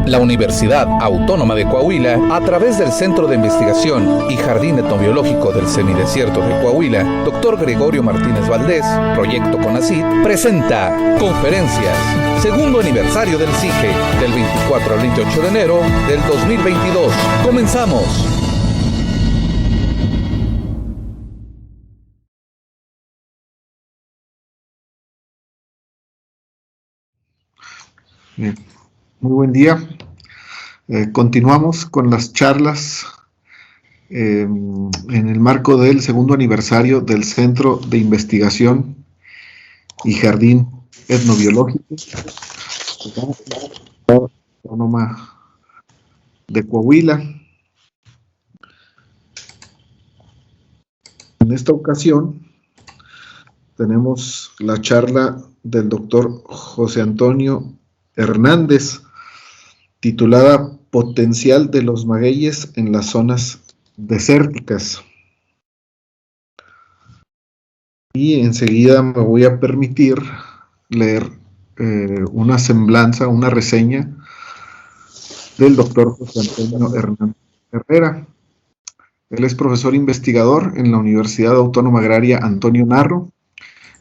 La Universidad Autónoma de Coahuila, a través del Centro de Investigación y Jardín Etnobiológico del Semidesierto de Coahuila, Dr. Gregorio Martínez Valdés, Proyecto CONACYT, presenta Conferencias, segundo aniversario del CIGE, del 24 al 28 de enero del 2022. ¡Comenzamos! Bien. Muy buen día. Continuamos con las charlas en el marco del segundo aniversario del Centro de Investigación y Jardín Etnobiológico Autónoma de Coahuila. En esta ocasión tenemos la charla del doctor José Antonio Hernández, titulada Potencial de los magueyes en las zonas desérticas. Y enseguida me voy a permitir leer una semblanza, una reseña del doctor José Antonio Hernández Herrera. Él es profesor investigador en la Universidad Autónoma Agraria Antonio Narro.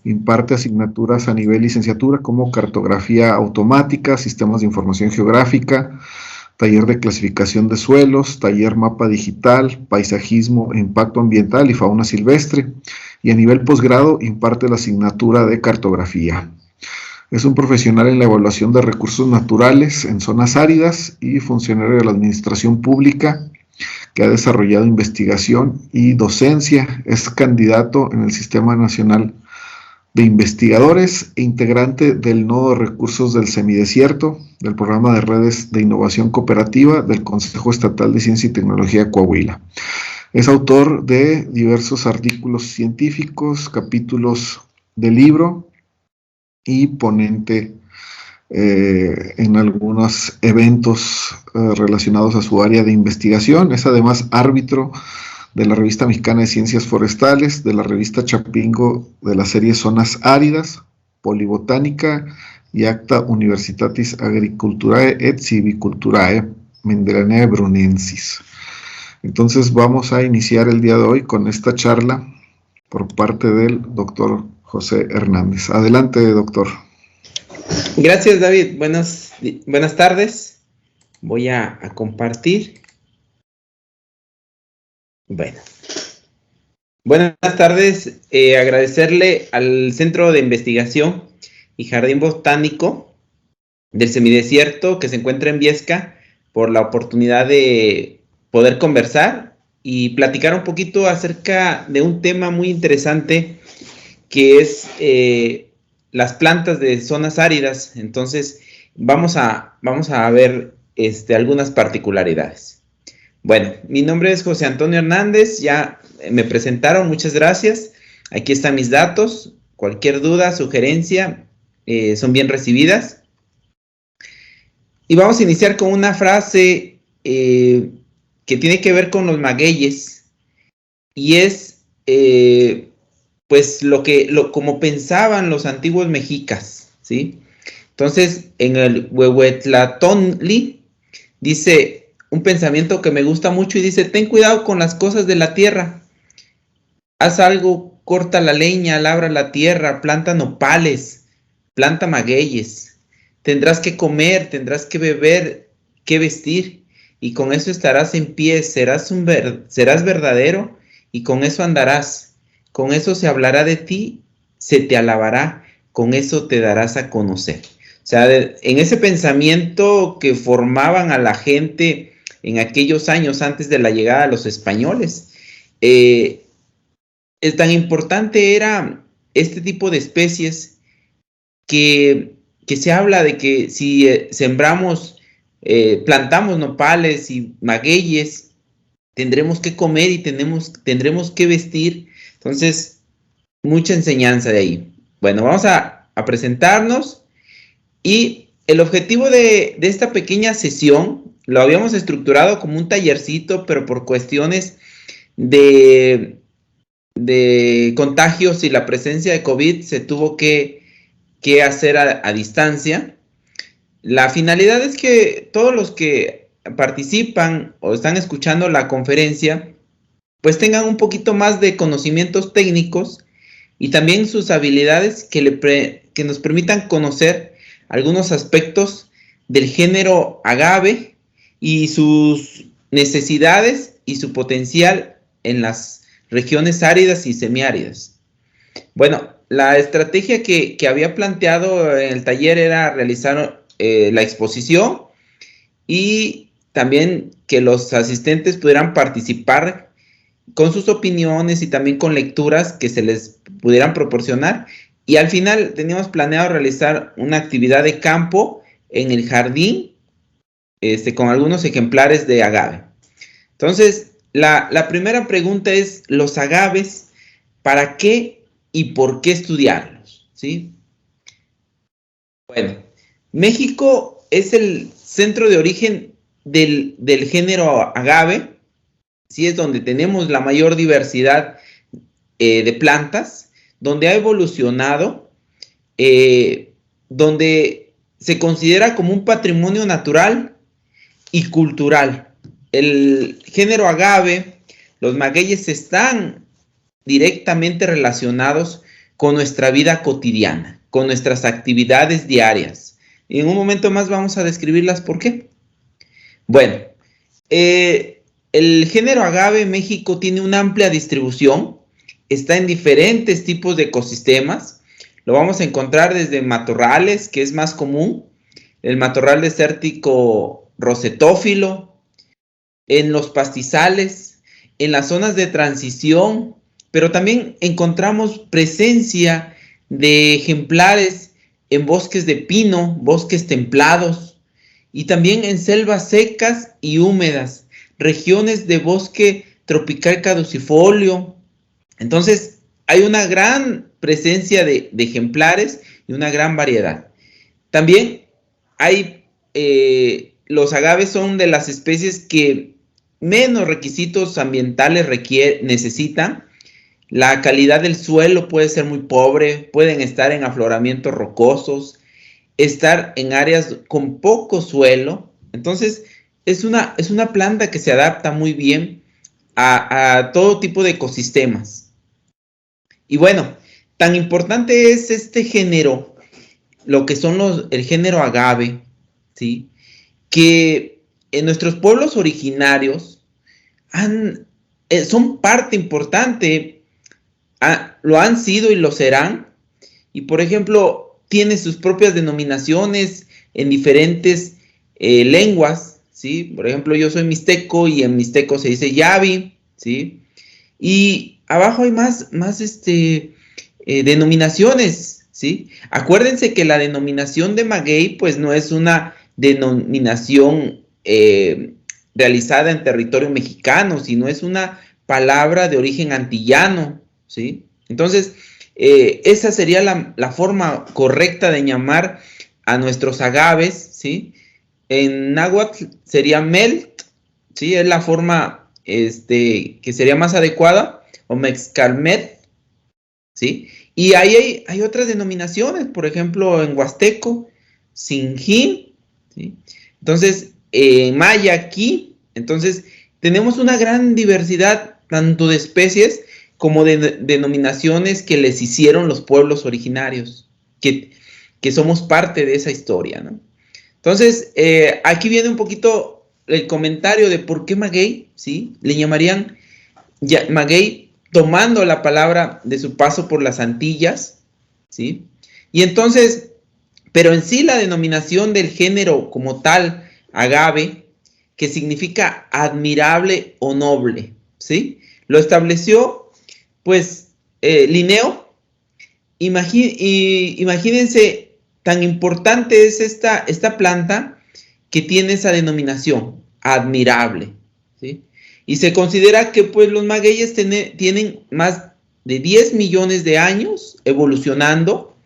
Imparte asignaturas a nivel licenciatura como cartografía automática, sistemas de información geográfica, taller de clasificación de suelos, taller mapa digital, paisajismo e impacto ambiental y fauna silvestre, y a nivel posgrado imparte la asignatura de cartografía. Es un profesional en la evaluación de recursos naturales en zonas áridas y funcionario de la administración pública que ha desarrollado investigación y docencia. Es candidato en el Sistema Nacional de Investigadores e integrante del Nodo de Recursos del Semidesierto, del Programa de Redes de Innovación Cooperativa del Consejo Estatal de Ciencia y Tecnología de Coahuila. Es autor de diversos artículos científicos, capítulos de libro y ponente en algunos eventos relacionados a su área de investigación. Es además árbitro de la Revista Mexicana de Ciencias Forestales, de la Revista Chapingo, de la serie Zonas Áridas, Polibotánica y Acta Universitatis Agriculturae et Civiculturae Mendelianae Brunensis. Entonces vamos a iniciar el día de hoy con esta charla por parte del doctor José Hernández. Adelante, doctor. Gracias, David. Buenas tardes. Voy a compartir. Bueno, buenas tardes. Agradecerle al Centro de Investigación y Jardín Botánico del Semidesierto que se encuentra en Viesca por la oportunidad de poder conversar y platicar un poquito acerca de un tema muy interesante que es las plantas de zonas áridas. Entonces vamos a ver algunas particularidades. Bueno, mi nombre es José Antonio Hernández, ya me presentaron, muchas gracias. Aquí están mis datos, cualquier duda, sugerencia, son bien recibidas. Y vamos a iniciar con una frase que tiene que ver con los magueyes, y es pues como pensaban los antiguos mexicas, ¿sí? Entonces, en el Huehuetlatonli dice un pensamiento que me gusta mucho y dice: ten cuidado con las cosas de la tierra. Haz algo, corta la leña, labra la tierra, planta nopales, planta magueyes. Tendrás que comer, tendrás que beber, que vestir, y con eso estarás en pie, serás verdadero, y con eso andarás. Con eso se hablará de ti, se te alabará, con eso te darás a conocer. O sea, en ese pensamiento que formaban a la gente en aquellos años antes de la llegada de los españoles, tan importante era este tipo de especies que se habla de que si plantamos nopales y magueyes, tendremos que comer y tendremos que vestir. Entonces, mucha enseñanza de ahí. Bueno, vamos a presentarnos, y el objetivo de esta pequeña sesión lo habíamos estructurado como un tallercito, pero por cuestiones de contagios y la presencia de COVID se tuvo que hacer a distancia. La finalidad es que todos los que participan o están escuchando la conferencia, pues tengan un poquito más de conocimientos técnicos y también sus habilidades que nos permitan conocer algunos aspectos del género agave y sus necesidades y su potencial en las regiones áridas y semiáridas. Bueno, la estrategia que había planteado en el taller era realizar la exposición y también que los asistentes pudieran participar con sus opiniones y también con lecturas que se les pudieran proporcionar. Y al final teníamos planeado realizar una actividad de campo en el jardín con algunos ejemplares de agave. Entonces, la primera pregunta es, ¿los agaves, para qué y por qué estudiarlos? ¿Sí? Bueno, México es el centro de origen del género agave. Sí, es donde tenemos la mayor diversidad de plantas, donde ha evolucionado, donde se considera como un patrimonio natural y cultural. El género agave, los magueyes, están directamente relacionados con nuestra vida cotidiana, con nuestras actividades diarias. Y en un momento más vamos a describirlas por qué. Bueno, el género agave en México tiene una amplia distribución, está en diferentes tipos de ecosistemas. Lo vamos a encontrar desde matorrales, que es más común, el matorral desértico rosetófilo, en los pastizales, en las zonas de transición, pero también encontramos presencia de ejemplares en bosques de pino, bosques templados, y también en selvas secas y húmedas, regiones de bosque tropical caducifolio. Entonces, hay una gran presencia de ejemplares y una gran variedad. También hay, los agaves son de las especies que menos requisitos ambientales necesitan. La calidad del suelo puede ser muy pobre, pueden estar en afloramientos rocosos, estar en áreas con poco suelo. Entonces, es una planta que se adapta muy bien a todo tipo de ecosistemas. Y bueno, tan importante es este género, lo que son el género agave, ¿sí? Que en nuestros pueblos originarios son parte importante, lo han sido y lo serán. Y por ejemplo, tiene sus propias denominaciones en diferentes lenguas, ¿sí? Por ejemplo, yo soy mixteco y en mixteco se dice yavi, ¿sí? Y abajo hay más denominaciones, ¿sí? Acuérdense que la denominación de maguey, pues no es una denominación realizada en territorio mexicano, sino es una palabra de origen antillano, ¿sí? Entonces, esa sería la forma correcta de llamar a nuestros agaves, ¿sí? En náhuatl sería melt, ¿sí? Es la forma que sería más adecuada, o mexcalmet, ¿sí? Y ahí hay otras denominaciones, por ejemplo, en huasteco, sinjín, ¿sí? Entonces, maya aquí, entonces, tenemos una gran diversidad, tanto de especies como de denominaciones que les hicieron los pueblos originarios, que somos parte de esa historia, ¿no? Entonces, aquí viene un poquito el comentario de por qué maguey, ¿sí? Le llamarían maguey tomando la palabra de su paso por las Antillas, ¿sí? Y entonces, pero en sí la denominación del género como tal, agave, que significa admirable o noble, ¿sí? Lo estableció, pues, Linneo. Imagínense, tan importante es esta planta que tiene esa denominación, admirable, ¿sí? Y se considera que pues los magueyes tienen más de 10 millones de años evolucionando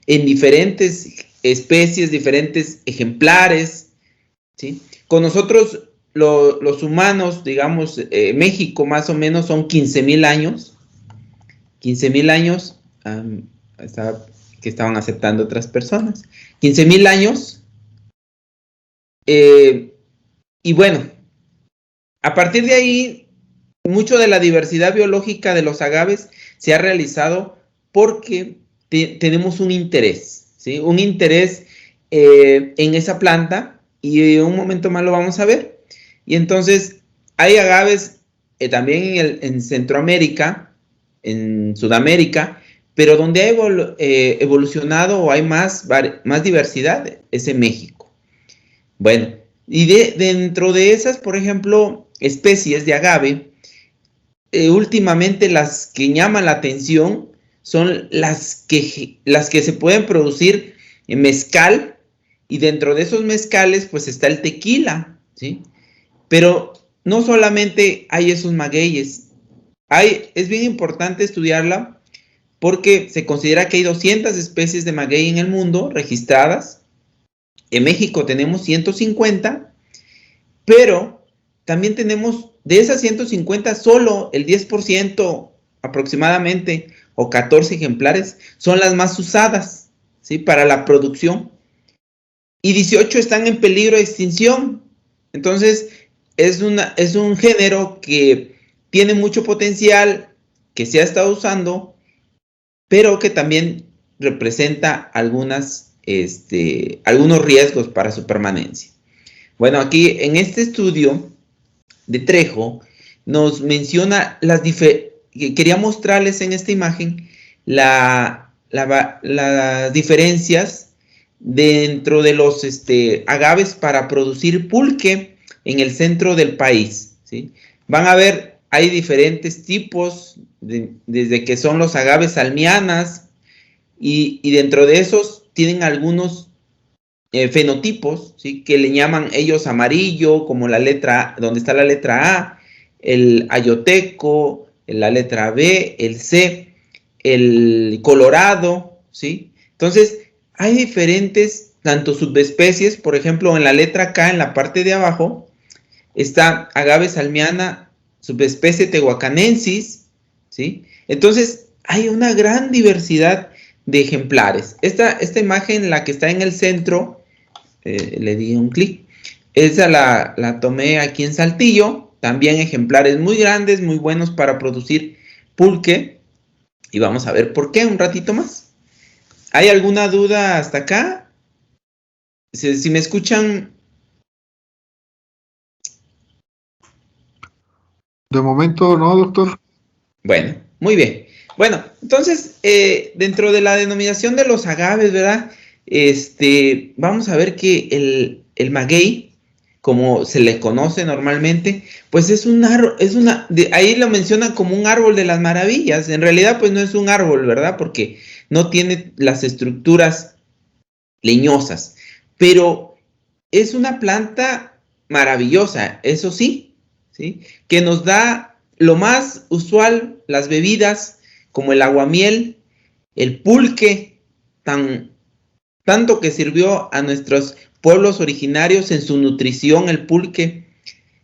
en diferentes especies, diferentes ejemplares, ¿sí? Con nosotros, los humanos, digamos, México más o menos son 15,000 años. 15,000 años que estaban aceptando otras personas. 15,000 años Y bueno, a partir de ahí, mucho de la diversidad biológica de los agaves se ha realizado porque tenemos un interés, ¿sí? Un interés en esa planta, y en un momento más lo vamos a ver. Y entonces hay agaves también en Centroamérica, en Sudamérica, pero donde ha evolucionado o hay más diversidad es en México. Bueno, y dentro de esas, por ejemplo, especies de agave, últimamente las que llaman la atención son las que se pueden producir en mezcal, y dentro de esos mezcales pues está el tequila, ¿sí? Pero no solamente hay esos magueyes, es bien importante estudiarla porque se considera que hay 200 especies de maguey en el mundo registradas. En México tenemos 150, pero también tenemos de esas 150 solo el 10% aproximadamente, o 14 ejemplares, son las más usadas, ¿sí? Para la producción. Y 18 están en peligro de extinción. Entonces, es un género que tiene mucho potencial, que se ha estado usando, pero que también representa algunos riesgos para su permanencia. Bueno, aquí en este estudio de Trejo nos menciona quería mostrarles en esta imagen las diferencias dentro de los agaves para producir pulque en el centro del país, ¿sí? Van a ver, hay diferentes tipos, desde que son los agaves salmianas, y dentro de esos tienen algunos fenotipos, ¿sí? Que le llaman ellos amarillo, como la letra, donde está la letra A, el ayoteco, la letra B, el C, el colorado, ¿sí? Entonces, hay diferentes, tanto subespecies, por ejemplo, en la letra K, en la parte de abajo, está agave salmiana, subespecie tehuacanensis, ¿sí? Entonces, hay una gran diversidad de ejemplares. Esta imagen, la que está en el centro, le di un clic, esa la tomé aquí en Saltillo, también ejemplares muy grandes, muy buenos para producir pulque, y vamos a ver por qué un ratito más. ¿Hay alguna duda hasta acá? Si me escuchan. De momento no, doctor. Bueno, muy bien. Bueno, entonces, dentro de la denominación de los agaves, ¿verdad? Vamos a ver que el maguey, como se le conoce normalmente, pues es un árbol, ahí lo mencionan como un árbol de las maravillas. En realidad, pues no es un árbol, ¿verdad? Porque no tiene las estructuras leñosas, pero es una planta maravillosa, eso sí, ¿sí? Que nos da lo más usual, las bebidas, como el aguamiel, el pulque, tanto que sirvió a nuestros pueblos originarios en su nutrición, el pulque.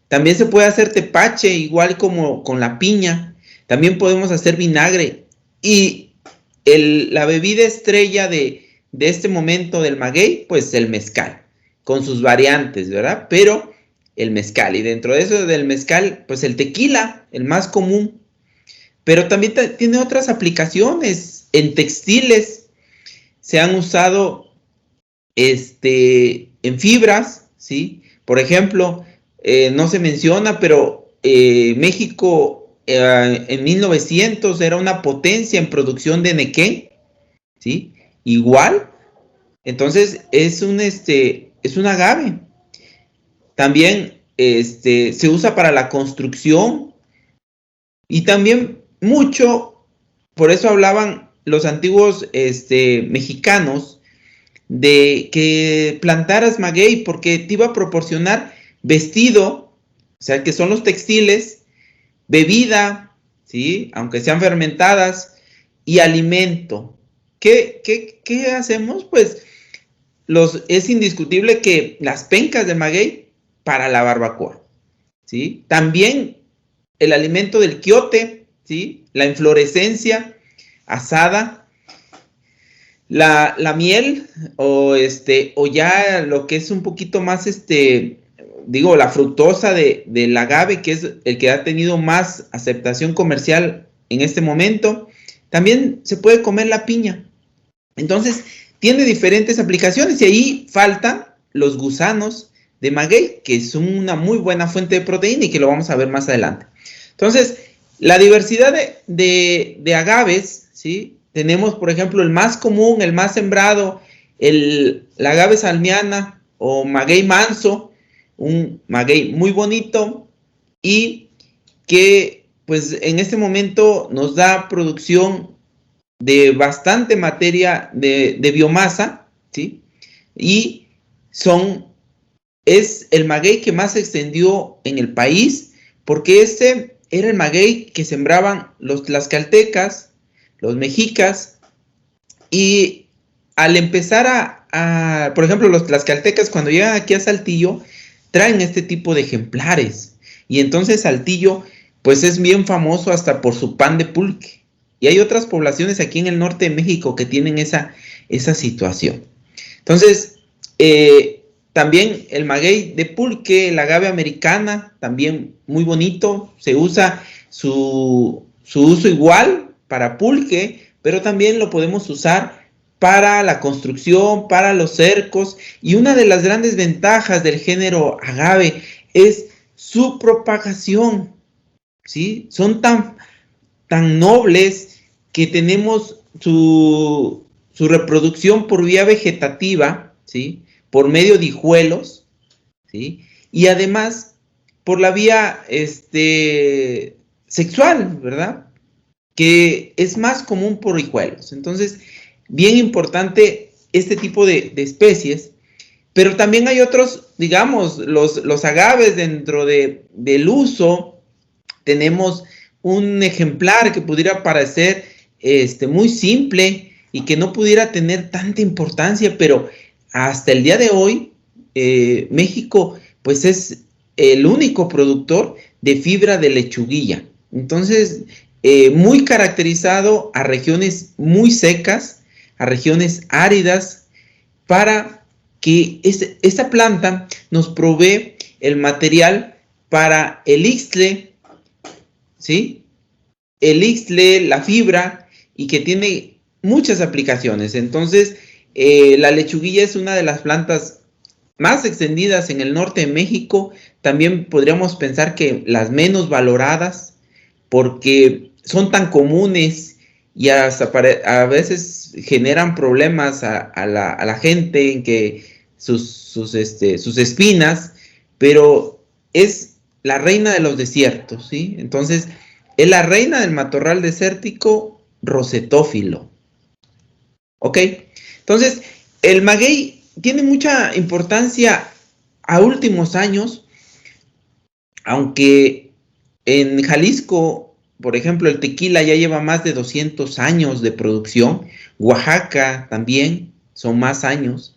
También se puede hacer tepache, igual como con la piña. También podemos hacer vinagre. Y la bebida estrella de este momento del maguey, pues el mezcal, con sus variantes, ¿verdad? Pero el mezcal, y dentro de eso del mezcal, pues el tequila, el más común. Pero también tiene otras aplicaciones. En textiles se han usado en fibras, ¿sí? Por ejemplo, no se menciona, pero México en 1900 era una potencia en producción de nequén, ¿sí? Igual, entonces es un agave. También se usa para la construcción, y también mucho, por eso hablaban los antiguos mexicanos de que plantaras maguey, porque te iba a proporcionar vestido, o sea, que son los textiles, bebida, ¿sí? Aunque sean fermentadas, y alimento. ¿Qué hacemos? Pues es indiscutible que las pencas de maguey para la barbacoa, ¿sí? También el alimento del quiote, ¿sí? La inflorescencia asada. La miel o ya lo que es un poquito más la fructosa del agave, que es el que ha tenido más aceptación comercial en este momento, también se puede comer la piña. Entonces, tiene diferentes aplicaciones y ahí faltan los gusanos de maguey, que son una muy buena fuente de proteína y que lo vamos a ver más adelante. Entonces, la diversidad de agaves, ¿sí? Tenemos, por ejemplo, el más común, el más sembrado, la agave salmiana o maguey manso, un maguey muy bonito y que pues en este momento nos da producción de bastante materia de biomasa, ¿sí? Y es el maguey que más se extendió en el país, porque era el maguey que sembraban los tlaxcaltecas, los mexicas, y al empezar por ejemplo, los tlaxcaltecas cuando llegan aquí a Saltillo, traen este tipo de ejemplares, y entonces Saltillo, pues es bien famoso hasta por su pan de pulque, y hay otras poblaciones aquí en el norte de México que tienen esa situación. Entonces, también el maguey de pulque, la agave americana, también muy bonito, se usa su uso igual para pulque, pero también lo podemos usar para la construcción, para los cercos, y una de las grandes ventajas del género agave es su propagación, ¿sí? Son tan nobles que tenemos su reproducción por vía vegetativa, ¿sí? Por medio de hijuelos, ¿sí? Y además por la vía sexual, ¿verdad? Que es más común por hijuelos. Entonces, bien importante este tipo de especies, pero también hay otros, digamos, los agaves dentro del uso. Tenemos un ejemplar que pudiera parecer muy simple y que no pudiera tener tanta importancia, pero hasta el día de hoy, México, pues es el único productor de fibra de lechuguilla. Entonces, muy caracterizado a regiones muy secas, a regiones áridas, para que esta planta nos provee el material para el ixtle, ¿sí? El ixtle, la fibra, y que tiene muchas aplicaciones. Entonces, la lechuguilla es una de las plantas más extendidas en el norte de México. También podríamos pensar que las menos valoradas, porque son tan comunes y hasta a veces generan problemas a la gente en que sus espinas, pero es la reina de los desiertos, ¿sí? Entonces, es la reina del matorral desértico rosetófilo. ¿Ok? Entonces, el maguey tiene mucha importancia a últimos años, aunque en Jalisco, por ejemplo, el tequila ya lleva más de 200 años de producción. Oaxaca también son más años.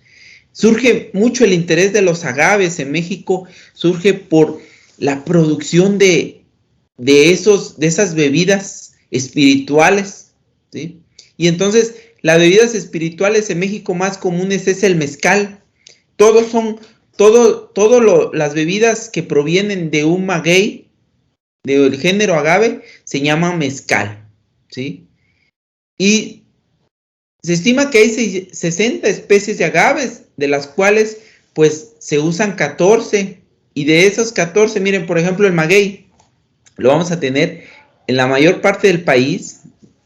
Surge mucho el interés de los agaves en México, surge por la producción de esas bebidas espirituales, ¿sí? Y entonces, las bebidas espirituales en México más comunes es el mezcal. Las bebidas que provienen de un maguey, del género agave, se llaman mezcal, ¿sí? Y se estima que hay 60 especies de agaves, de las cuales pues se usan 14, y de esos 14, miren, por ejemplo, el maguey lo vamos a tener en la mayor parte del país,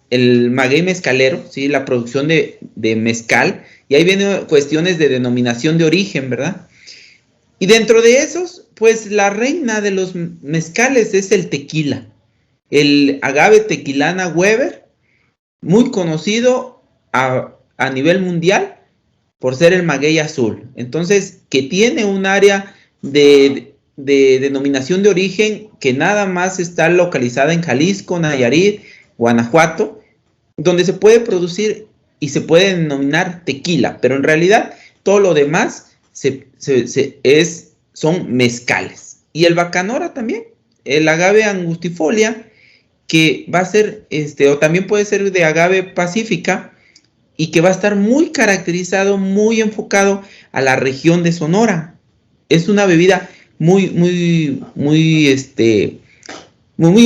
el maguey mezcalero, ¿sí? La producción de mezcal, y ahí vienen cuestiones de denominación de origen, ¿verdad? Y dentro de esos, pues la reina de los mezcales es el tequila, el agave tequilana Weber, muy conocido a nivel mundial por ser el maguey azul. Entonces, que tiene un área de denominación de origen que nada más está localizada en Jalisco, Nayarit, Guanajuato, donde se puede producir y se puede denominar tequila, pero en realidad todo lo demás son mezcales. Y el bacanora también, el agave angustifolia, que va a ser, o también puede ser de agave pacífica, y que va a estar muy caracterizado, muy enfocado a la región de Sonora. Es una bebida muy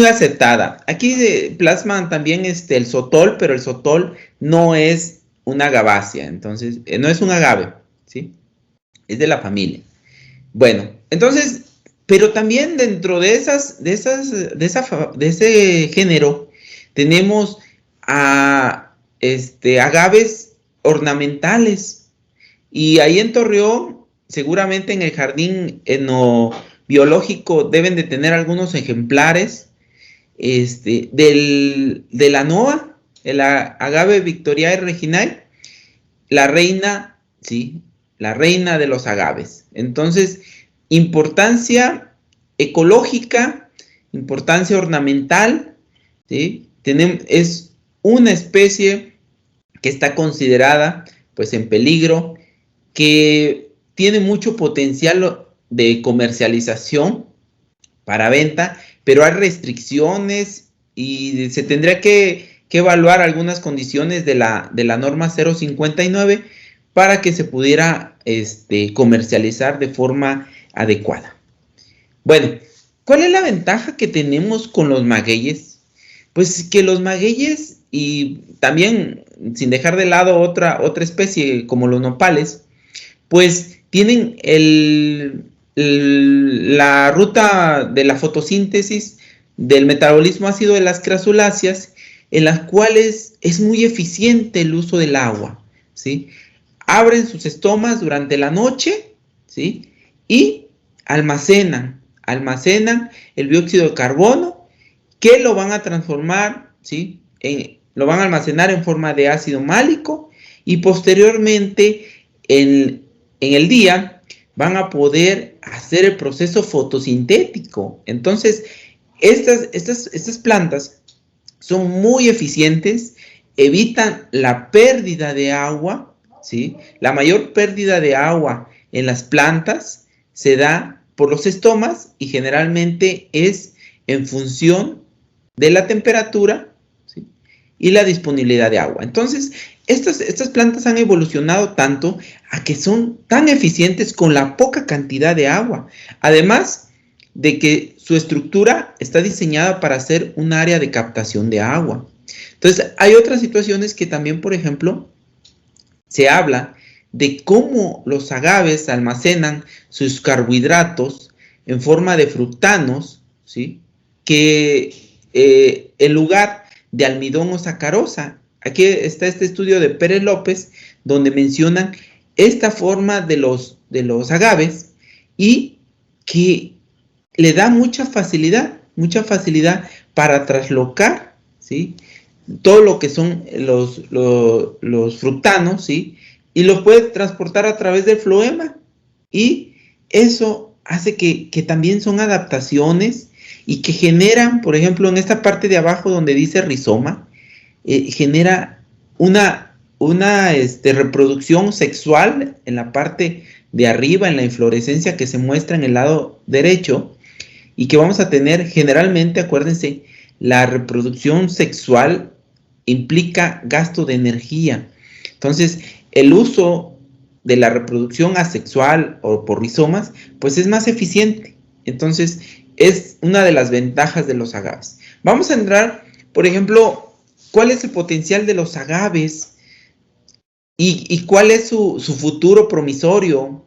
aceptada. Aquí plasman también el sotol, pero el sotol no es una agavácea, entonces no es un agave, ¿sí? Es de la familia. Bueno, entonces, pero también dentro de ese género tenemos agaves ornamentales. Y ahí en Torreón, seguramente en el jardín biológico deben de tener algunos ejemplares de la NOA, el agave Victoriae reginae, la reina, ¿sí? La reina de los agaves. Entonces, importancia ecológica, importancia ornamental, ¿sí? Es una especie que está considerada pues en peligro, que tiene mucho potencial de comercialización para venta, pero hay restricciones y se tendría que evaluar algunas condiciones de la norma 059 para que se pudiera comercializar de forma adecuada. Bueno, ¿cuál es la ventaja que tenemos con los magueyes? Pues que los magueyes, y también sin dejar de lado otra especie como los nopales, pues tienen la ruta de la fotosíntesis del metabolismo ácido de las crasuláceas, en las cuales es muy eficiente el uso del agua, ¿sí? Abren sus estomas durante la noche, ¿sí? Y almacenan el dióxido de carbono, que lo van a transformar, ¿sí? Lo van a almacenar en forma de ácido málico, y posteriormente en el día van a poder hacer el proceso fotosintético. Entonces, estas plantas son muy eficientes, evitan la pérdida de agua, ¿sí? La mayor pérdida de agua en las plantas se da por los estomas y generalmente es en función de la temperatura, ¿sí? Y la disponibilidad de agua. Entonces, estas plantas han evolucionado tanto a que son tan eficientes con la poca cantidad de agua. Además de que su estructura está diseñada para ser un área de captación de agua. Entonces, hay otras situaciones que también, por ejemplo, se habla de cómo los agaves almacenan sus carbohidratos en forma de fructanos, ¿sí? Que en lugar de almidón o sacarosa. Aquí está este estudio de Pérez López, donde mencionan esta forma de los agaves y que le da mucha facilidad para traslocar, ¿sí? Todo lo que son los fructanos, ¿sí? Y los puede transportar a través del floema. Y eso hace que también son adaptaciones y que generan, por ejemplo, en esta parte de abajo donde dice rizoma, genera una reproducción sexual en la parte de arriba, en la inflorescencia que se muestra en el lado derecho, y que vamos a tener generalmente, acuérdense, la reproducción sexual implica gasto de energía. Entonces, el uso de la reproducción asexual o por rizomas, pues es más eficiente. Entonces, es una de las ventajas de los agaves. Vamos a entrar, por ejemplo, ¿cuál es el potencial de los agaves? ¿Y cuál es su futuro promisorio?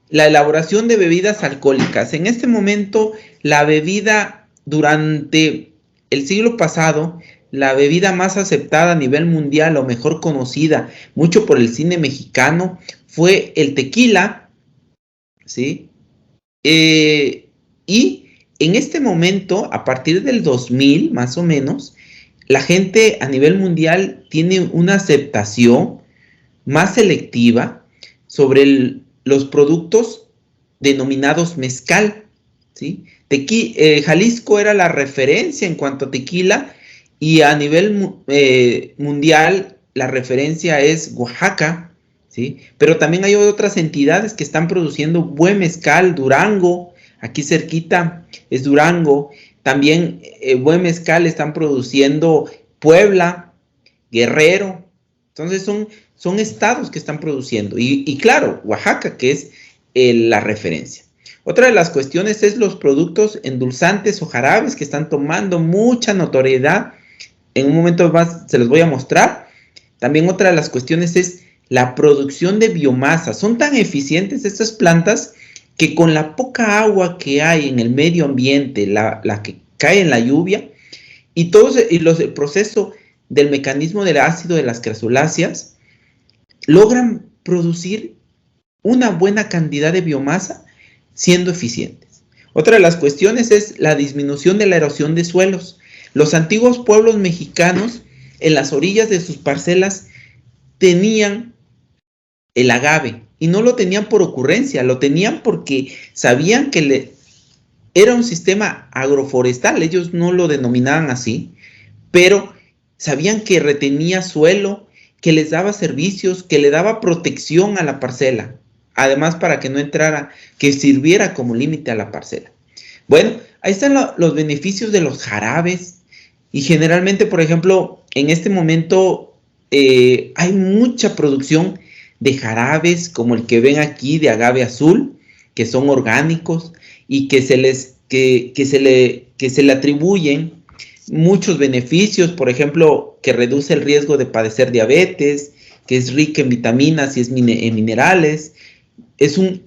La elaboración de bebidas alcohólicas. En este momento, la bebida durante el siglo pasado, la bebida más aceptada a nivel mundial o mejor conocida, mucho por el cine mexicano, fue el tequila, ¿sí? Y en este momento, a partir del 2000 más o menos, la gente a nivel mundial tiene una aceptación más selectiva sobre los productos denominados mezcal, ¿sí? Jalisco era la referencia en cuanto a tequila, y a nivel mundial la referencia es Oaxaca, ¿sí? Pero también hay otras entidades que están produciendo buen mezcal. Durango, aquí cerquita es Durango. También buen mezcal están produciendo Puebla, Guerrero, Entonces son estados que están produciendo. Y claro, Oaxaca, que es la referencia. Otra de las cuestiones es los productos endulzantes o jarabes que están tomando mucha notoriedad. En un momento más se los voy a mostrar. También otra de las cuestiones es la producción de biomasa. Son tan eficientes estas plantas que con la poca agua que hay en el medio ambiente, la que cae en la lluvia, el proceso del mecanismo del ácido de las crasuláceas, logran producir una buena cantidad de biomasa siendo eficientes. Otra de las cuestiones es la disminución de la erosión de suelos. Los antiguos pueblos mexicanos, en las orillas de sus parcelas, tenían el agave, y no lo tenían por ocurrencia, lo tenían porque sabían que era un sistema agroforestal. Ellos no lo denominaban así, pero sabían que retenía suelo, que les daba servicios, que le daba protección a la parcela, además para que no entrara, que sirviera como límite a la parcela. Bueno, ahí están los beneficios de los jarabes, y generalmente, por ejemplo, en este momento hay mucha producción de jarabes como el que ven aquí de agave azul, que son orgánicos y que se le atribuyen muchos beneficios, por ejemplo, que reduce el riesgo de padecer diabetes, que es rica en vitaminas y en minerales, es un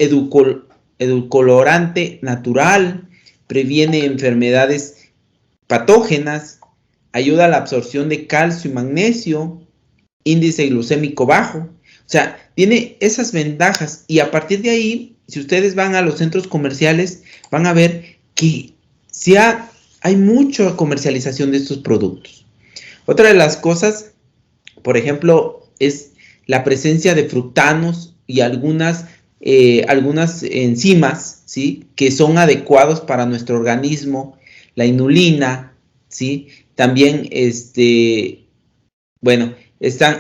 edulcorante natural, previene enfermedades patógenas, ayuda a la absorción de calcio y magnesio, índice glucémico bajo. O sea, tiene esas ventajas, y a partir de ahí, si ustedes van a los centros comerciales, van a ver que hay mucha comercialización de estos productos. Otra de las cosas, por ejemplo, es la presencia de fructanos y algunas enzimas, ¿sí?, que son adecuados para nuestro organismo, la inulina, ¿sí? También,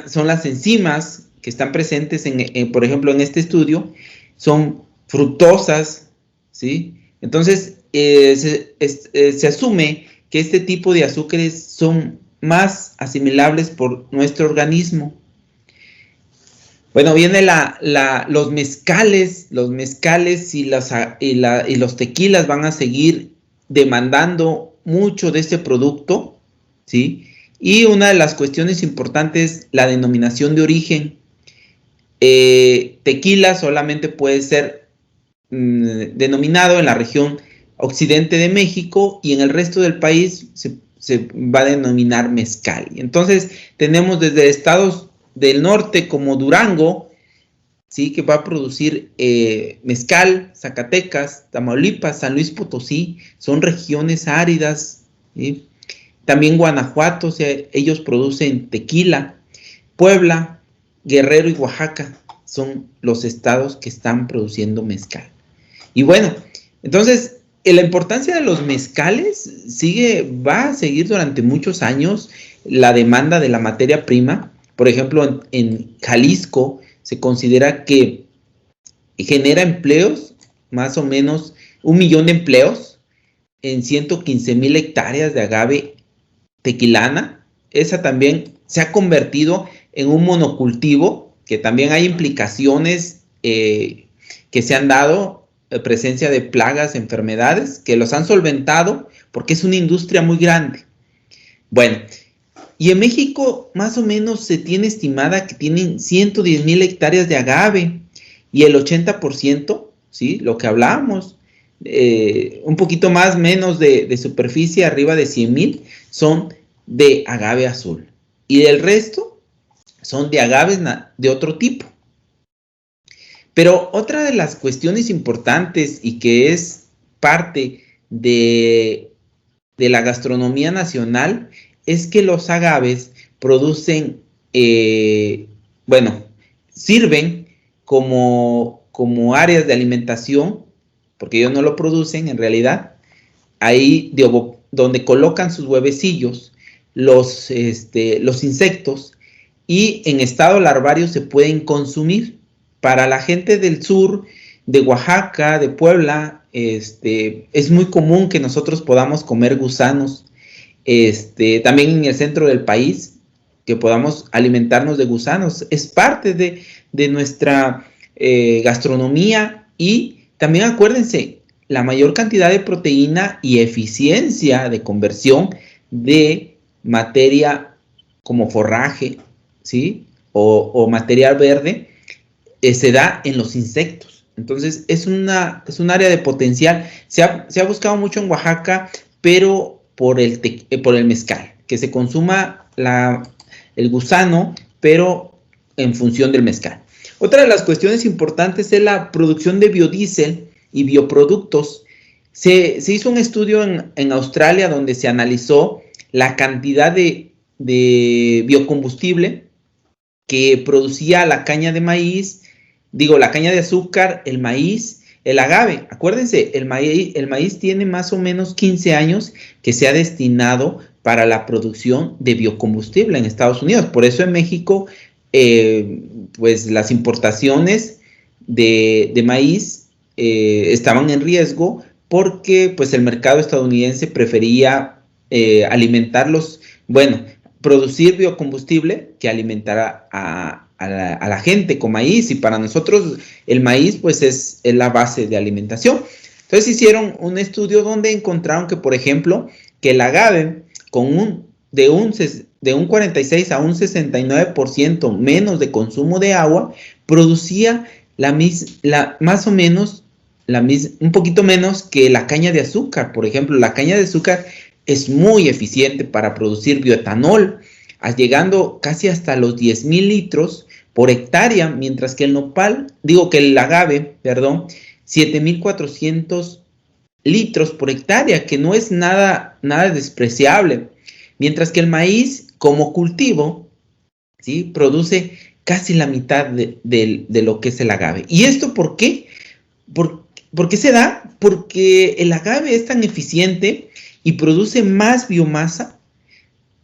son las enzimas que están presentes, por ejemplo, en este estudio, son fructosas, ¿sí? Entonces, se asume que este tipo de azúcares son más asimilables por nuestro organismo. Bueno, viene los mezcales y los tequilas van a seguir demandando mucho de este producto, ¿sí? Y una de las cuestiones importantes, la denominación de origen. Tequila solamente puede ser denominado en la región occidente de México, y en el resto del país se va a denominar mezcal. Entonces tenemos desde estados del norte como Durango, ¿sí?, que va a producir mezcal, Zacatecas, Tamaulipas, San Luis Potosí, son regiones áridas, ¿sí? También Guanajuato, o sea, ellos producen tequila. Puebla, Guerrero y Oaxaca son los estados que están produciendo mezcal. Y bueno, entonces la importancia de los mezcales va a seguir durante muchos años. La demanda de la materia prima, por ejemplo, en Jalisco se considera que genera empleos, más o menos 1 millón de empleos en 115,000 hectáreas de agave tequilana. Esa también se ha convertido en un monocultivo, que también hay implicaciones que se han dado, presencia de plagas, enfermedades, que los han solventado porque es una industria muy grande. Bueno, y en México más o menos se tiene estimada que tienen 110,000 hectáreas de agave, y el 80%, ¿sí?, lo que hablábamos, un poquito menos de superficie, arriba de 100,000, son de agave azul, y del resto son de agaves de otro tipo. Pero otra de las cuestiones importantes, y que es parte de la gastronomía nacional, es que los agaves producen, sirven como áreas de alimentación, porque ellos no lo producen en realidad, ahí donde colocan sus huevecillos los insectos, y en estado larvario se pueden consumir. Para la gente del sur, de Oaxaca, de Puebla, es muy común que nosotros podamos comer gusanos. También en el centro del país, que podamos alimentarnos de gusanos. Es parte de nuestra gastronomía, y también acuérdense, la mayor cantidad de proteína y eficiencia de conversión de materia como forraje, ¿sí? O material verde, se da en los insectos. Entonces es un área de potencial. Se ha buscado mucho en Oaxaca, pero por el mezcal, que se consuma el gusano, pero en función del mezcal. Otra de las cuestiones importantes es la producción de biodiesel y bioproductos. Se hizo un estudio en Australia donde se analizó la cantidad de biocombustible que producía la caña de maíz, la caña de azúcar, el maíz, el agave. Acuérdense, el maíz tiene más o menos 15 años que se ha destinado para la producción de biocombustible en Estados Unidos. Por eso en México, pues las importaciones de maíz estaban en riesgo, porque pues el mercado estadounidense prefería producir biocombustible que alimentar a la gente con maíz, y para nosotros el maíz pues es la base de alimentación. Entonces hicieron un estudio donde encontraron que, por ejemplo, que el agave de un 46 a un 69% menos de consumo de agua, producía más o menos un poquito menos que la caña de azúcar. Por ejemplo, la caña de azúcar es muy eficiente para producir bioetanol, llegando casi hasta los 10,000 litros por hectárea, mientras que el agave, 7,400 litros por hectárea, que no es nada despreciable. Mientras que el maíz, como cultivo, ¿sí?, produce casi la mitad de lo que es el agave. ¿Y esto por qué? ¿Por qué se da? Porque el agave es tan eficiente y produce más biomasa,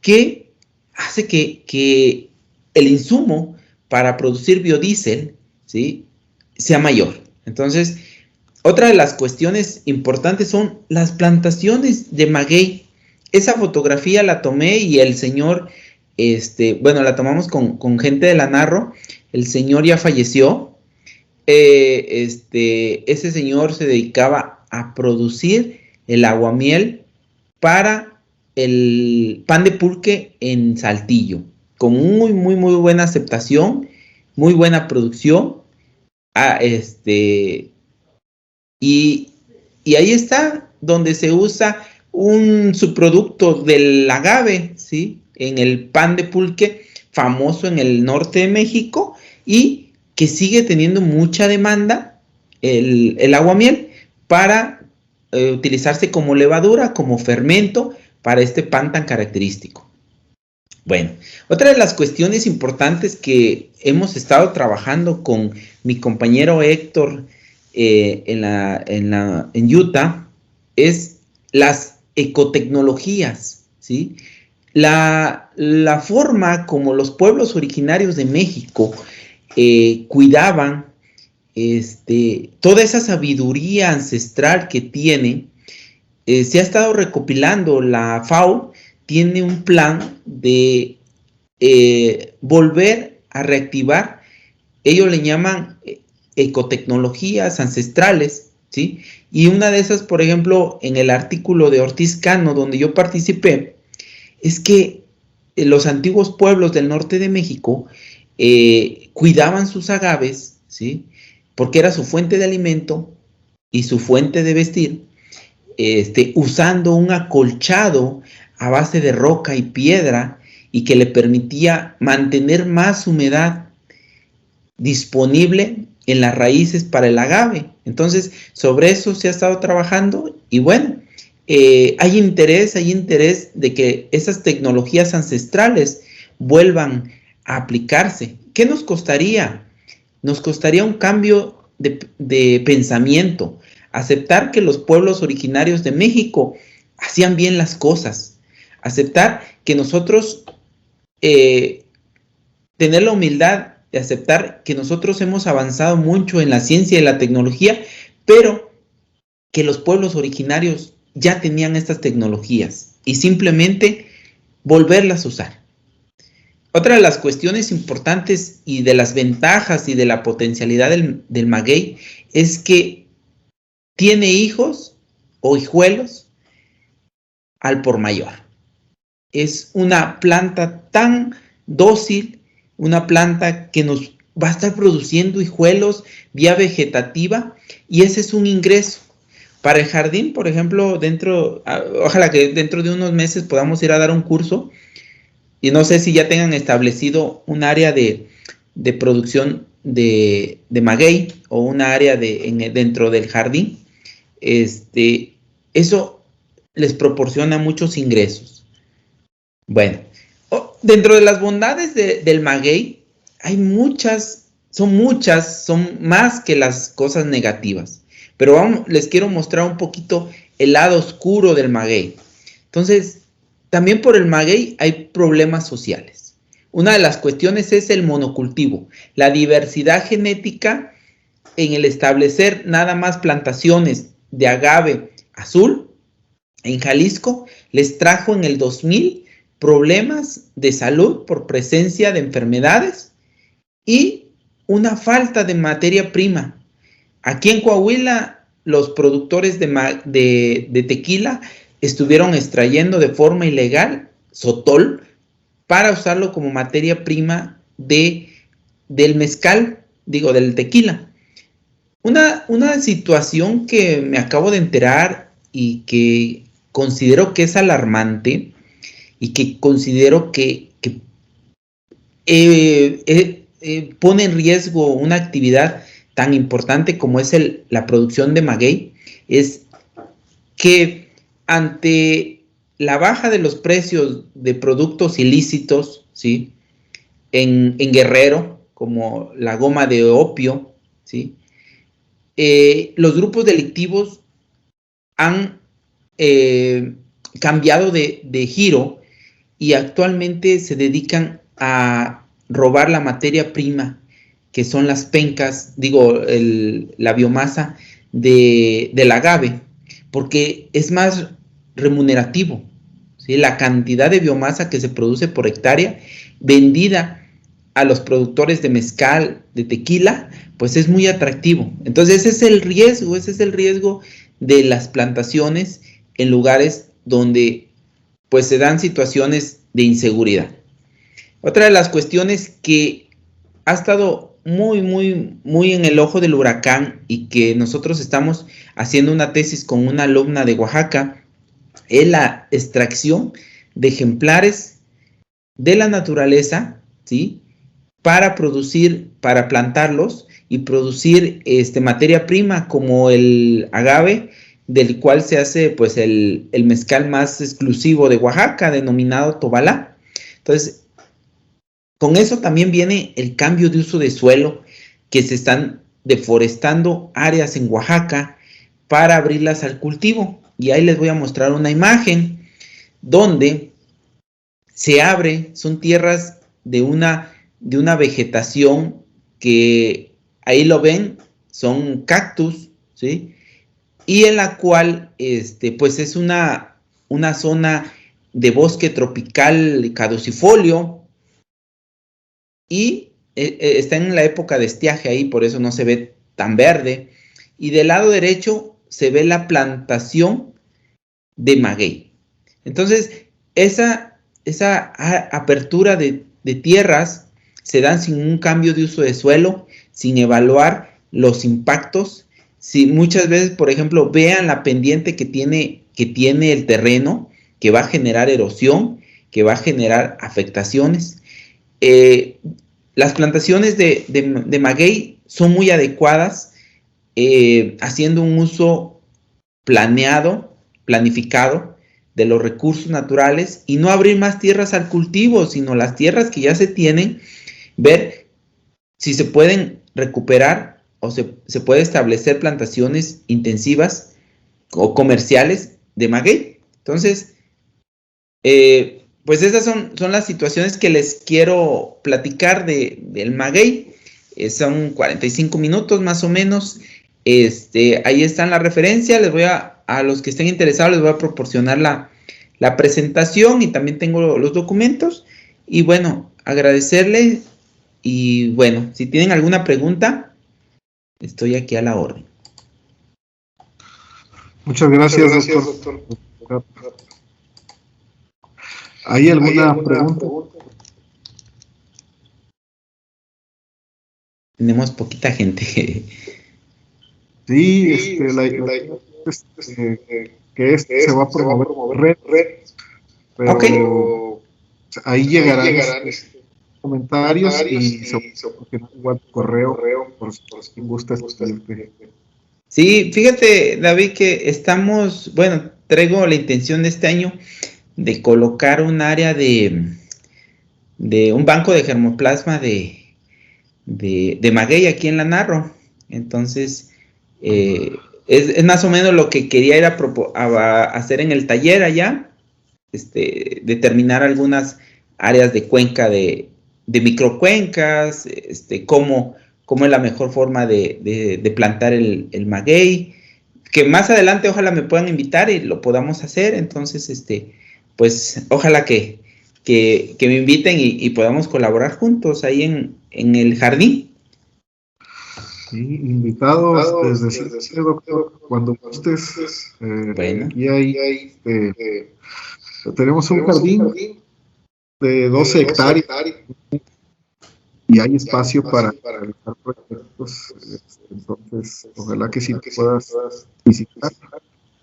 que hace que el insumo para producir biodiesel, ¿sí?, sea mayor. Entonces, otra de las cuestiones importantes son las plantaciones de maguey. Esa fotografía la tomé y el señor, la tomamos con gente de la Narro. El señor ya falleció. Ese señor se dedicaba a producir el aguamiel para el pan de pulque en Saltillo, con muy, muy, muy buena aceptación, muy buena producción. Y ahí está donde se usa un subproducto del agave, ¿sí?, en el pan de pulque, famoso en el norte de México, y que sigue teniendo mucha demanda, el aguamiel, para utilizarse como levadura, como fermento para este pan tan característico. Bueno, otra de las cuestiones importantes que hemos estado trabajando con mi compañero Héctor en Utah es las ecotecnologías, ¿sí? La forma como los pueblos originarios de México cuidaban toda esa sabiduría ancestral que tienen, se ha estado recopilando. La FAO tiene un plan de volver a reactivar, ellos le llaman ecotecnologías ancestrales, ¿sí? Y una de esas, por ejemplo, en el artículo de Ortiz Cano, donde yo participé, es que los antiguos pueblos del norte de México cuidaban sus agaves, ¿sí?, porque era su fuente de alimento y su fuente de vestir, usando un acolchado a base de roca y piedra, y que le permitía mantener más humedad disponible en las raíces para el agave. Entonces, sobre eso se ha estado trabajando, y bueno, hay interés de que esas tecnologías ancestrales vuelvan a aplicarse. ¿Qué nos costaría? Nos costaría un cambio de pensamiento, aceptar que los pueblos originarios de México hacían bien las cosas, aceptar que nosotros, tener la humildad de aceptar que nosotros hemos avanzado mucho en la ciencia y la tecnología, pero que los pueblos originarios ya tenían estas tecnologías, y simplemente volverlas a usar. Otra de las cuestiones importantes y de las ventajas y de la potencialidad del maguey es que tiene hijos o hijuelos al por mayor. Es una planta tan dócil, una planta que nos va a estar produciendo hijuelos vía vegetativa, y ese es un ingreso. Para el jardín, por ejemplo, ojalá que dentro de unos meses podamos ir a dar un curso, y no sé si ya tengan establecido un área de producción de maguey o un área dentro del jardín. Eso les proporciona muchos ingresos. Bueno, dentro de las bondades del maguey hay muchas, son más que las cosas negativas. Pero les quiero mostrar un poquito el lado oscuro del maguey. Entonces, también por el maguey hay problemas sociales. Una de las cuestiones es el monocultivo, la diversidad genética en el establecer nada más plantaciones de agave azul en Jalisco les trajo en el 2000 problemas de salud por presencia de enfermedades y una falta de materia prima. Aquí en Coahuila, los productores de tequila estuvieron extrayendo de forma ilegal sotol para usarlo como materia prima del mezcal, del tequila. Una situación que me acabo de enterar y que considero que es alarmante y que considero que pone en riesgo una actividad tan importante como es la producción de maguey, es que ante la baja de los precios de productos ilícitos, ¿sí?, en Guerrero, como la goma de opio, ¿sí?, los grupos delictivos han cambiado de giro y actualmente se dedican a robar la materia prima, que son las pencas, la biomasa del agave, porque es más remunerativo, ¿sí? La cantidad de biomasa que se produce por hectárea vendida a los productores de mezcal, de tequila, pues es muy atractivo. Entonces ese es el riesgo de las plantaciones en lugares donde pues se dan situaciones de inseguridad. Otra de las cuestiones que ha estado muy, muy, muy en el ojo del huracán y que nosotros estamos haciendo una tesis con una alumna de Oaxaca es la extracción de ejemplares de la naturaleza, ¿sí?, para plantarlos y producir materia prima como el agave, del cual se hace pues el mezcal más exclusivo de Oaxaca, denominado Tobalá. Entonces, con eso también viene el cambio de uso de suelo, que se están deforestando áreas en Oaxaca para abrirlas al cultivo. Y ahí les voy a mostrar una imagen donde se abre, son tierras de una vegetación que ahí lo ven, son cactus, ¿sí?, y en la cual pues es una zona de bosque tropical caducifolio, y está en la época de estiaje ahí, por eso no se ve tan verde. Y del lado derecho se ve la plantación de maguey. Entonces, esa apertura de tierras se dan sin un cambio de uso de suelo, sin evaluar los impactos. Si muchas veces, por ejemplo, vean la pendiente que tiene el terreno, que va a generar erosión, que va a generar afectaciones. Las plantaciones de maguey son muy adecuadas, haciendo un uso planificado de los recursos naturales y no abrir más tierras al cultivo, sino las tierras que ya se tienen, ver si se pueden recuperar o se puede establecer plantaciones intensivas o comerciales de maguey. Entonces, pues esas son las situaciones que les quiero platicar del maguey. Son 45 minutos más o menos. Ahí están las referencias. A los que estén interesados les voy a proporcionar la presentación, y también tengo los documentos. Y bueno, agradecerle y bueno, si tienen alguna pregunta, estoy aquí a la orden. Muchas gracias, doctor. ¿Hay alguna pregunta? Tenemos poquita gente. Sí, que se va a promover red, pero Okay. ahí llegarán comentarios y igual correo por si gusta escribirte. Sí, fíjate, David, que estamos, bueno, traigo la intención de este año de colocar un área de un banco de germoplasma de maguey aquí en la Narro. Entonces, es más o menos lo que quería ir a hacer en el taller allá, determinar algunas áreas de cuenca de microcuencas, cómo es la mejor forma de plantar el maguey, que más adelante ojalá me puedan invitar y lo podamos hacer. Entonces, pues ojalá que me inviten y podamos colaborar juntos ahí en el jardín. Sí, invitados desde siempre, doctor, cuando gustes. Bueno. Aquí hay, tenemos un jardín de 12 hectáreas y hay espacio para realizar proyectos. Entonces, ojalá que sí te puedas visitar.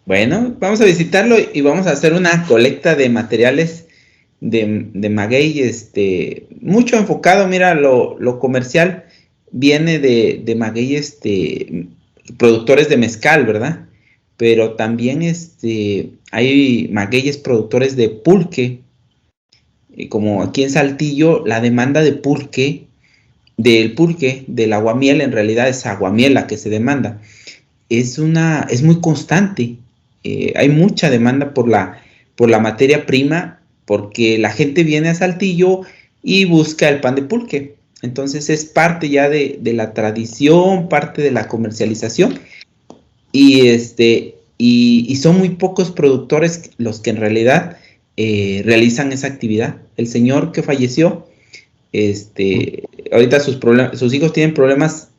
Bueno, vamos a visitarlo y vamos a hacer una colecta de materiales de maguey, mucho enfocado, mira, lo comercial viene de maguey, productores de mezcal, ¿verdad? Pero también hay magueyes productores de pulque, y como aquí en Saltillo, la demanda de pulque, del aguamiel, en realidad es aguamiel la que se demanda, es muy constante. Hay mucha demanda por la materia prima, porque la gente viene a Saltillo y busca el pan de pulque. Entonces es parte ya de la tradición, parte de la comercialización, y son muy pocos productores los que en realidad realizan esa actividad. El señor que falleció, ahorita sus hijos tienen problemas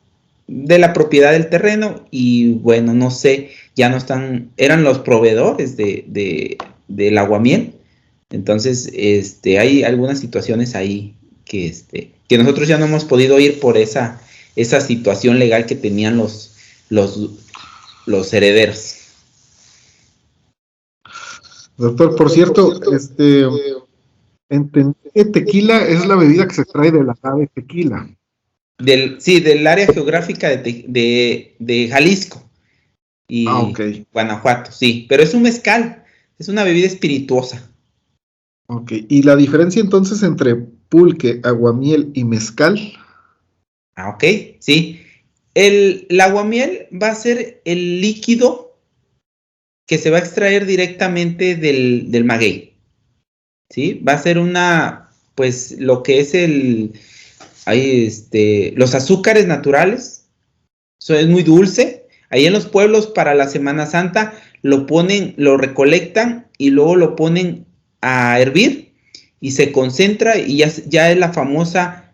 de la propiedad del terreno y bueno, no sé, ya no están, eran los proveedores del aguamiel. Entonces, hay algunas situaciones ahí que nosotros ya no hemos podido ir por esa situación legal que tenían los herederos. Doctor, por cierto, entendí que tequila es la bebida que se trae de la agave tequila. Del área geográfica de Jalisco y okay. Guanajuato, sí, pero es un mezcal, es una bebida espirituosa. Ok, ¿y la diferencia entonces entre pulque, aguamiel y mezcal? Ok, sí. El aguamiel va a ser el líquido que se va a extraer directamente del maguey, ¿sí? Va a ser pues lo que es los azúcares naturales. Eso es muy dulce. Ahí en los pueblos para la Semana Santa lo recolectan y luego lo ponen a hervir y se concentra y ya es la famosa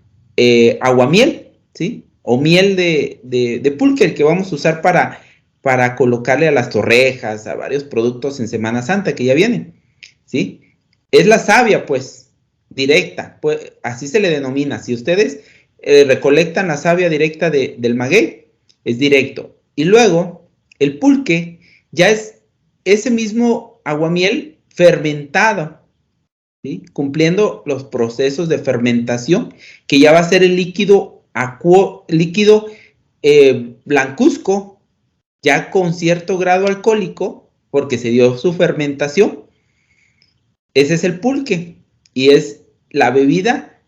aguamiel, ¿sí? O miel de pulque, el que vamos a usar para colocarle a las torrejas, a varios productos en Semana Santa que ya vienen, ¿sí? Es la savia, pues, directa, pues, así se le denomina. Si ustedes recolectan la savia directa del maguey, es directo. Y luego, el pulque ya es ese mismo aguamiel fermentado, ¿sí? Cumpliendo los procesos de fermentación, que ya va a ser el líquido blancuzco, ya con cierto grado alcohólico, porque se dio su fermentación. Ese es el pulque, y es la bebida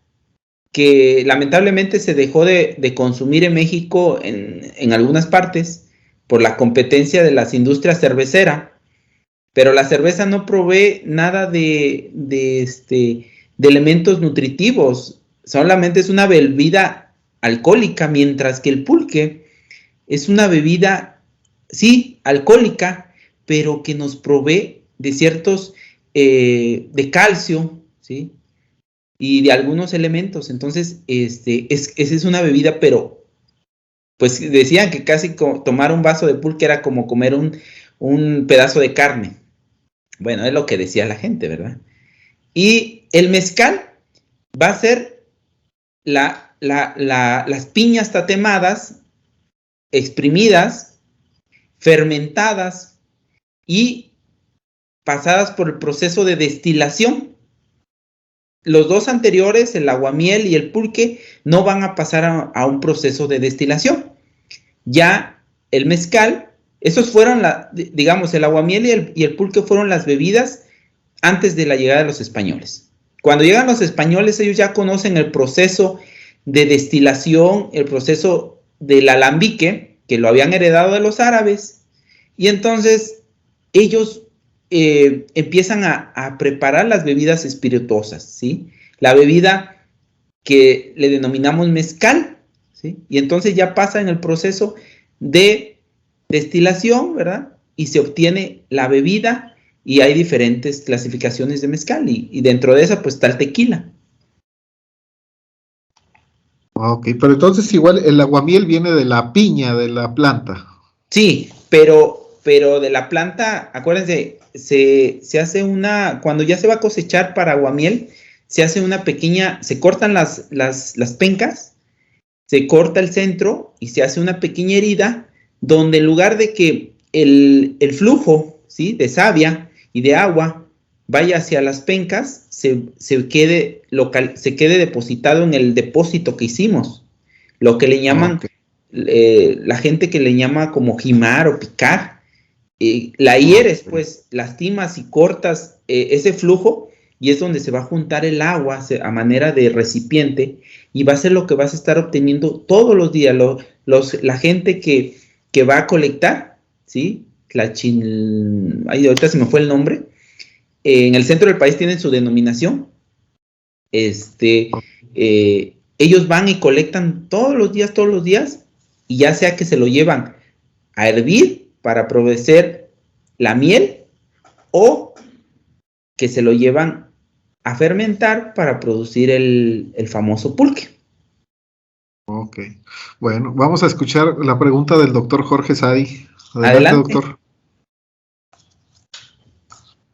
que lamentablemente se dejó de consumir en México en algunas partes por la competencia de las industrias cerveceras, pero la cerveza no provee nada de elementos nutritivos, solamente es una bebida alcohólica, mientras que el pulque es una bebida, sí, alcohólica, pero que nos provee de ciertos, de calcio, ¿sí? y de algunos elementos. Entonces, esa es una bebida, pero pues decían que casi tomar un vaso de pulque era como comer un pedazo de carne. Bueno, es lo que decía la gente, ¿verdad? Y el mezcal va a ser las piñas tatemadas, exprimidas, fermentadas y pasadas por el proceso de destilación. Los dos anteriores, el aguamiel y el pulque, no van a pasar a un proceso de destilación. Ya el mezcal, esos fueron, digamos, el aguamiel y el pulque fueron las bebidas antes de la llegada de los españoles. Cuando llegan los españoles, ellos ya conocen el proceso de destilación, el proceso del alambique, que lo habían heredado de los árabes, y entonces ellos empiezan a preparar las bebidas espirituosas, ¿sí? La bebida que le denominamos mezcal, ¿sí? Y entonces ya pasa en el proceso de destilación, ¿verdad? Y se obtiene la bebida, y hay diferentes clasificaciones de mezcal, y dentro de esa pues está el tequila. Ok, pero entonces igual el aguamiel viene de la piña, de la planta. Sí, pero de la planta, acuérdense, se hace cuando ya se va a cosechar para aguamiel, se hace una pequeña, se cortan las pencas, se corta el centro y se hace una pequeña herida donde en lugar de que el flujo, ¿sí?, de savia y de agua vaya hacia las pencas, se quede depositado en el depósito que hicimos, lo que le llaman, la gente que le llama como jimar o picar. La hieres, pues, lastimas y cortas ese flujo, y es donde se va a juntar el agua a manera de recipiente, y va a ser lo que vas a estar obteniendo todos los días. La gente que va a colectar, ¿sí? Ahorita se me fue el nombre. En el centro del país tienen su denominación. Ellos van y colectan todos los días, y ya sea que se lo llevan a hervir para producir la miel, o que se lo llevan a fermentar para producir el famoso pulque. Ok, bueno, vamos a escuchar la pregunta del doctor Jorge Sadi. Adelante, doctor.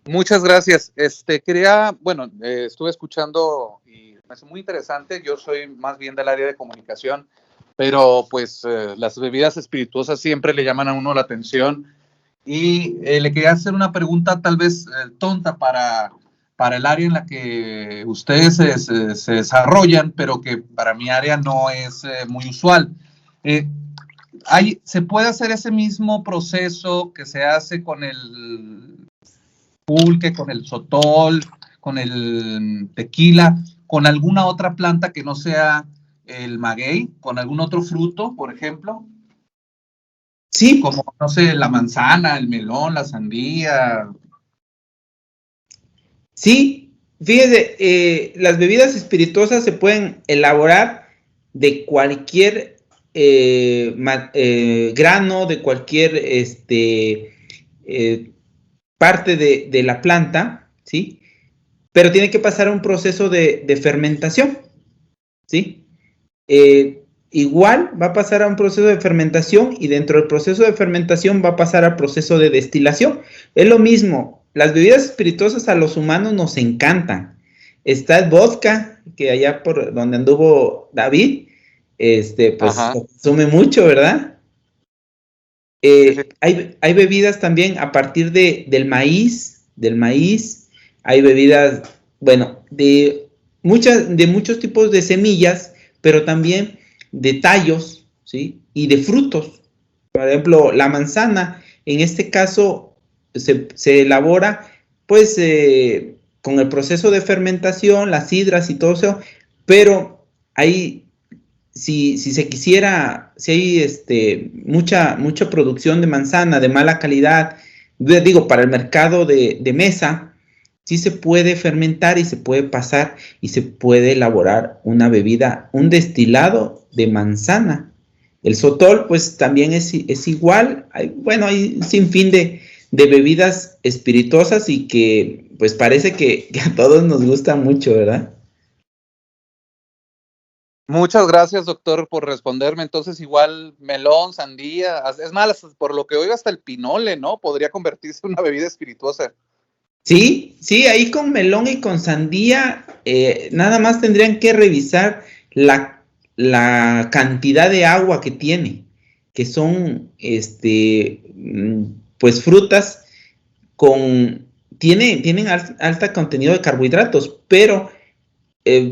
Muchas gracias. Estuve escuchando y me parece muy interesante. Yo soy más bien del área de comunicación, pero pues las bebidas espirituosas siempre le llaman a uno la atención, y le quería hacer una pregunta tal vez tonta para el área en la que ustedes se desarrollan, pero que para mi área no es muy usual. ¿Se puede hacer ese mismo proceso que se hace con el pulque, con el sotol, con el tequila, con alguna otra planta que no sea el maguey, con algún otro fruto, por ejemplo? Sí. Como, no sé, la manzana, el melón, la sandía. Sí, fíjese, las bebidas espirituosas se pueden elaborar de cualquier grano, de cualquier parte de la planta, ¿sí? Pero tiene que pasar un proceso de fermentación, ¿sí? Igual va a pasar a un proceso de fermentación, y dentro del proceso de fermentación va a pasar al proceso de destilación. Es lo mismo, las bebidas espirituosas a los humanos nos encantan. Está el vodka, que allá por donde anduvo David, pues consume mucho, ¿verdad? Hay bebidas también a partir del maíz, hay bebidas, bueno, de muchos tipos de semillas, pero también de tallos, ¿sí? Y de frutos. Por ejemplo, la manzana, en este caso, se elabora, pues, con el proceso de fermentación, las sidras y todo eso, pero hay, si se quisiera, si hay mucha producción de manzana de mala calidad, para el mercado de mesa, sí se puede fermentar y se puede pasar y se puede elaborar una bebida, un destilado de manzana. El sotol, pues también es igual. Hay un sinfín de bebidas espirituosas, y que pues parece que a todos nos gusta mucho, ¿verdad? Muchas gracias, doctor, por responderme. Entonces, igual melón, sandía, es más, por lo que oigo, hasta el pinole, ¿no? Podría convertirse en una bebida espirituosa. Sí, sí, ahí con melón y con sandía, nada más tendrían que revisar la cantidad de agua que tiene, que son, pues frutas tienen alto contenido de carbohidratos, pero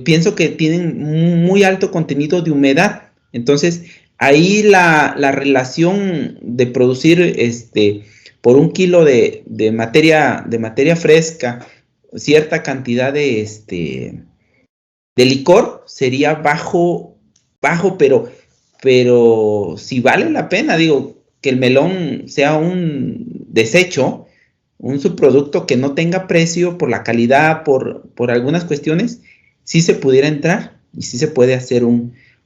pienso que tienen muy alto contenido de humedad. Entonces, ahí la relación de producir por 1 kilo de materia fresca, cierta cantidad de licor sería bajo, pero si vale la pena, digo, que el melón sea un desecho, un subproducto que no tenga precio por la calidad, por algunas cuestiones, sí se pudiera entrar y sí se puede hacer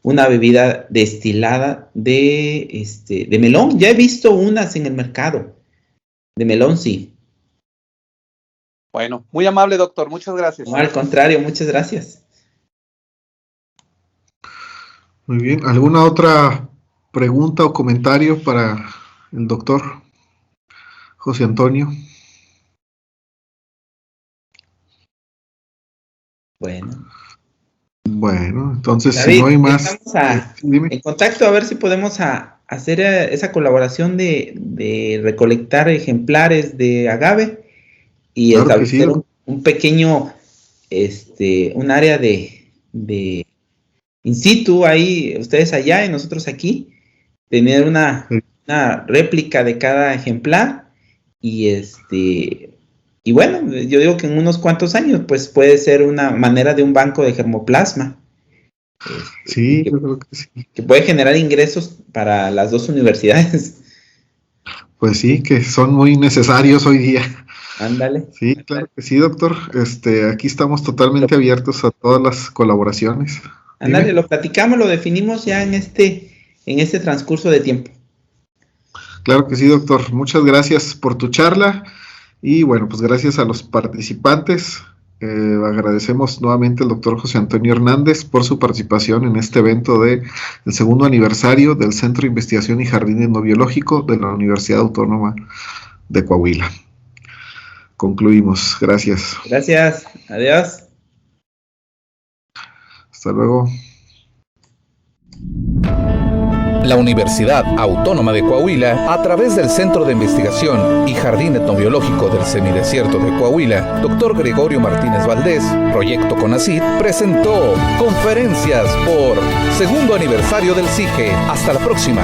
una bebida destilada de melón. Ya he visto unas en el mercado de melón, sí. Bueno, muy amable, doctor. Muchas gracias. No, al contrario, muchas gracias. Muy bien. ¿Alguna otra pregunta o comentario para el doctor José Antonio? Bueno, entonces David, si no hay más, estamos dime. en contacto a ver si podemos hacer esa colaboración de recolectar ejemplares de agave y Claro que sí, establecer un pequeño, un área de in situ ahí, ustedes allá y nosotros aquí, tener una réplica de cada ejemplar y bueno, yo digo que en unos cuantos años pues puede ser una manera de un banco de germoplasma. Sí, yo creo que sí. Que puede generar ingresos para las dos universidades. Pues sí, que son muy necesarios hoy día. Ándale. Sí, claro que sí, doctor. Aquí estamos totalmente abiertos a todas las colaboraciones. Ándale, Dime. lo platicamos, lo definimos ya en este transcurso de tiempo. Claro que sí, doctor. Muchas gracias por tu charla y bueno, pues gracias a los participantes. Agradecemos nuevamente al doctor José Antonio Hernández por su participación en este evento del segundo aniversario del Centro de Investigación y Jardín Etnobiológico de la Universidad Autónoma de Coahuila. Concluimos. Gracias. Gracias. Adiós. Hasta luego. La Universidad Autónoma de Coahuila, a través del Centro de Investigación y Jardín Etnobiológico del Semidesierto de Coahuila, Dr. Gregorio Martínez Valdés, Proyecto CONACYT, presentó Conferencias por segundo aniversario del CIGE. Hasta la próxima.